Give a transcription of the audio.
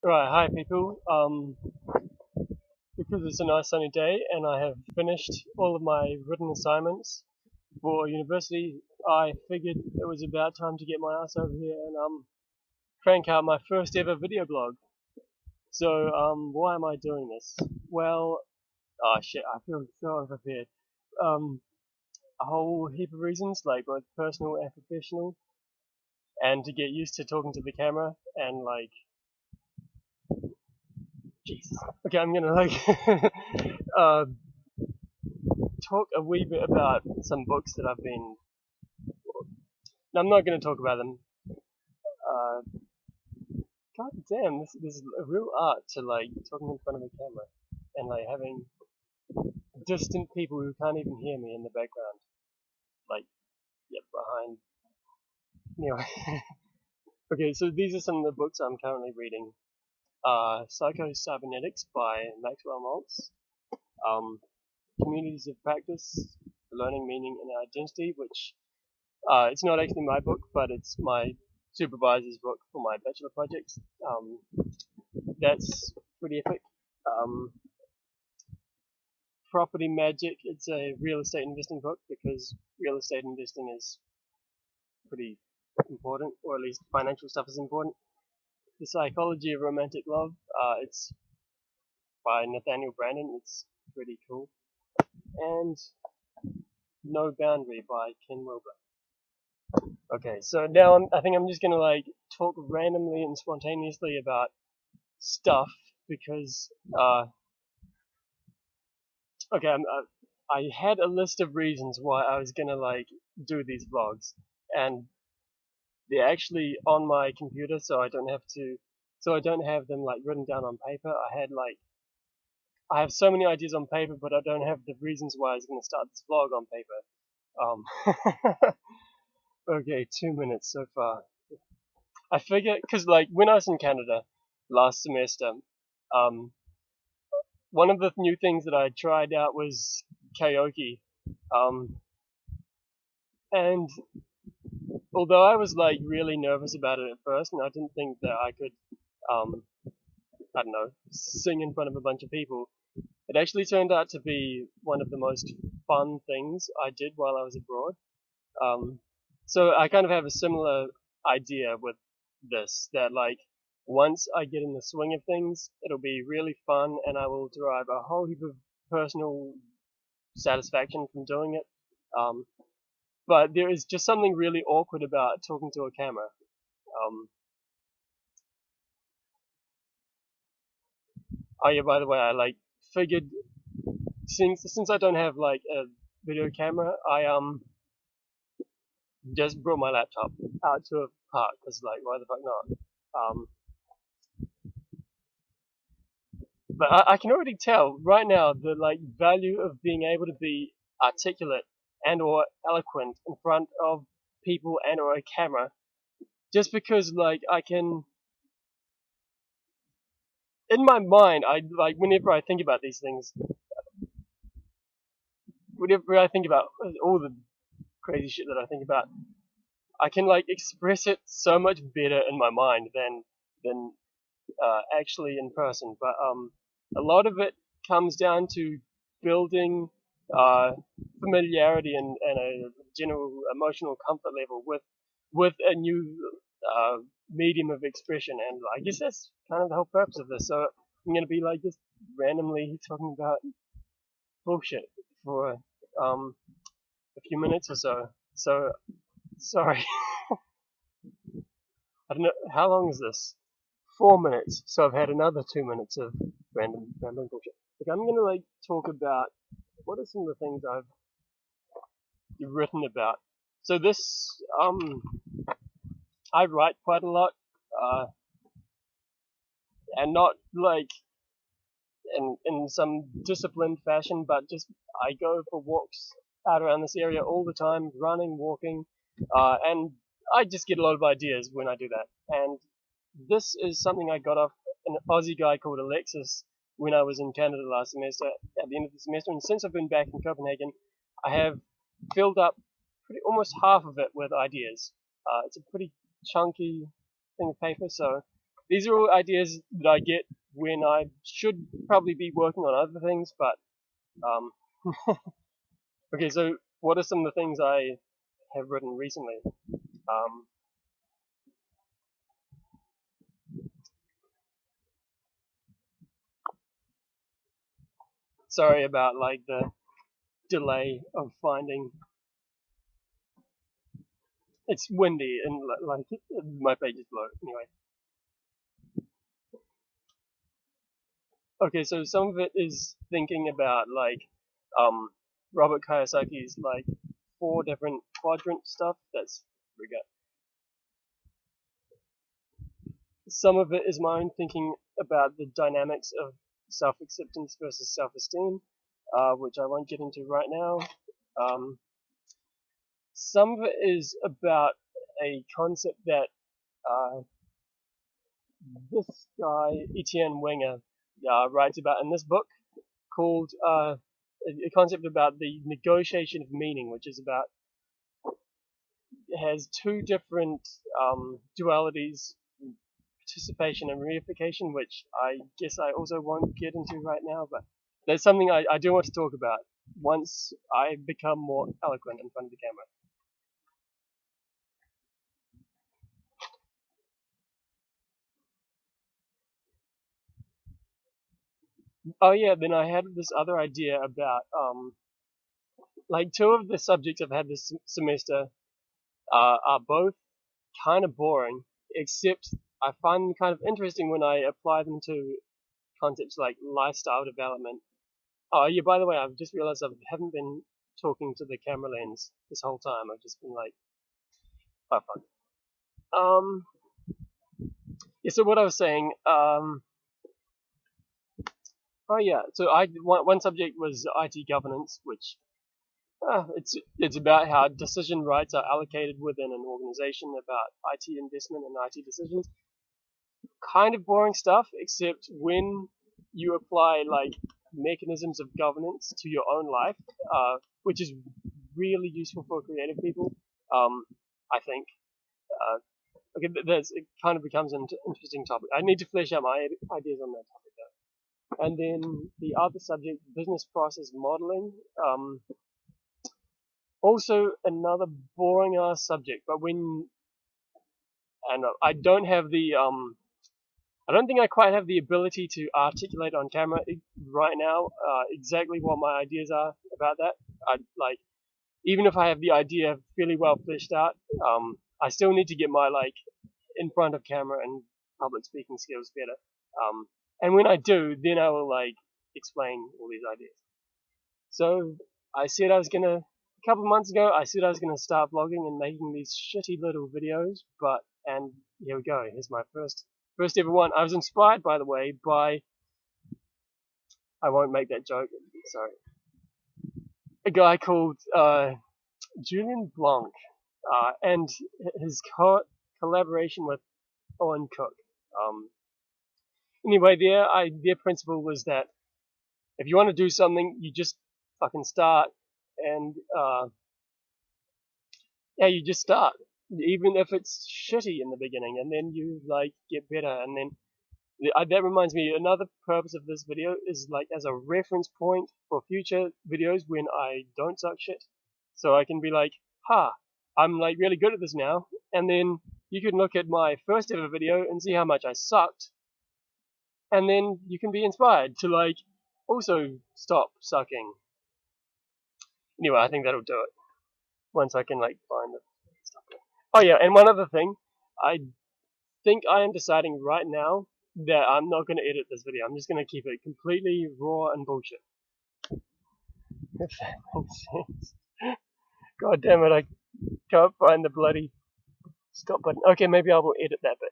Right, hi people. Because it's a nice sunny day and I have finished all of my written assignments for university, I figured it was about time to get my ass over here and crank out my first ever video blog. So why am I doing this? Well, oh shit, I feel so unprepared. Um, a whole heap of reasons, like both personal and professional, and to get used to talking to the camera and like, Jesus. Okay, I'm gonna like uh, talk a wee bit about some books that I've been. No, I'm not going to talk about them. Uh, God damn, this is a real art to like talking in front of a camera and like having distant people who can't even hear me in the background, like behind. Anyway, okay, so these are some of the books I'm currently reading. Psycho-Cybernetics by Maxwell Maltz. Um, Communities of Practice, Learning Meaning and Identity, which it's not actually my book, but it's my supervisor's book for my bachelor project. Um, that's pretty epic. Um, Property Magic, it's a real estate investing book because real estate investing is pretty important, or at least financial stuff is important. The Psychology of Romantic Love, it's by Nathaniel Brandon, it's pretty cool. And No Boundary by Ken Wilber. Okay, so now I think I'm just gonna like talk randomly and spontaneously about stuff because okay, I had a list of reasons why I was gonna like do these vlogs, and they're actually on my computer, so I don't have them like written down on paper. I have so many ideas on paper, but I don't have the reasons why I was gonna start this vlog on paper. Okay, 2 minutes so far. I figure because like when I was in Canada last semester, um, one of the new things that I tried out was karaoke. Um, and although I was like really nervous about it at first, and I didn't think that I could, um, I don't know, sing in front of a bunch of people, it actually turned out to be one of the most fun things I did while I was abroad. Um, so I kind of have a similar idea with this, that like once I get in the swing of things, it'll be really fun, and I will derive a whole heap of personal satisfaction from doing it. Um, but there is just something really awkward about talking to a camera. Um, oh yeah, by the way, I like figured since I don't have like a video camera, I just brought my laptop out to a park because like why the fuck not? Um, but I can already tell right now the like value of being able to be articulate and or eloquent in front of people and or a camera, just because like I can in my mind, I like whenever I think about these things, whenever I think about all the crazy shit that I think about, I can like express it so much better in my mind than actually in person. But a lot of it comes down to building uh, familiarity and a general emotional comfort level with a new medium of expression, and I guess that's kind of the whole purpose of this. So I'm gonna be like just randomly talking about bullshit for um, a few minutes or so. So sorry, I don't know how long is this. 4 minutes. So I've had another 2 minutes of random bullshit. Okay, I'm gonna like talk about what are some of the things I've written about. So this I write quite a lot, uh, and not like in some disciplined fashion, but just I go for walks out around this area all the time, running, walking, and I just get a lot of ideas when I do that. And this is something I got off an Aussie guy called Alexis when I was in Canada last semester, at the end of the semester. And since I've been back in Copenhagen, I have filled up almost half of it with ideas. It's a pretty chunky thing of paper, so these are all ideas that I get when I should probably be working on other things, but okay, so what are some of the things I have written recently? Sorry about like the delay of finding. It's windy and like my page is low. Anyway, okay, so some of it is thinking about like um Robert Kiyosaki's like 4 different quadrant stuff. That's we got. Some of it is my own thinking about the dynamics of self-acceptance versus self-esteem, which I won't get into right now. Some of it is about a concept that uh, this guy, Etienne Wenger, writes about in this book called a concept about the negotiation of meaning, which is about, has 2 different dualities, participation and reification, which I guess I also won't get into right now, but there's something I do want to talk about once I become more eloquent in front of the camera. Oh yeah, then I had this other idea about like 2 of the subjects I've had this semester are both kind of boring, except I find them kind of interesting when I apply them to concepts like lifestyle development. Oh yeah, by the way, I've just realized I haven't been talking to the camera lens this whole time. I've just been like, oh fuck. Um, yeah. So what I was saying, oh yeah. So one subject was IT governance, which it's about how decision rights are allocated within an organization, about IT investment and IT decisions. Kind of boring stuff, except when you apply like mechanisms of governance to your own life, which is really useful for creative people. I think. Uh, okay, it kind of becomes an interesting topic. I need to flesh out my ideas on that topic though. And then the other subject, business process modeling. Also another boring ass subject, but when and I don't have the I don't think I quite have the ability to articulate on camera right now exactly what my ideas are about that. I like even if I have the idea fairly well fleshed out, I still need to get my like in front of camera and public speaking skills better. And when I do, then I will like explain all these ideas. So I said I was gonna a couple of months ago. I said I was gonna start vlogging and making these shitty little videos, but and here we go. Here's my first ever one. I was inspired, by the way, by I won't make that joke. Sorry, a guy called Julian Blanc, and his collaboration with Owen Cook. Anyway, their principle was that if you want to do something, you just fucking start, and yeah, you just start, even if it's shitty in the beginning, and then you like get better, and then that reminds me, another purpose of this video is like as a reference point for future videos when I don't suck shit. So I can be like, I'm like really good at this now. And then you can look at my first ever video and see how much I sucked. And then you can be inspired to like also stop sucking. Anyway, I think that'll do it. Once I can like find the stuff. Oh yeah, and one other thing. I think I am deciding right now that I'm not going to edit this video. I'm just going to keep it completely raw and bullshit. If that makes sense. God damn it, I can't find the bloody stop button. Okay, maybe I will edit that bit.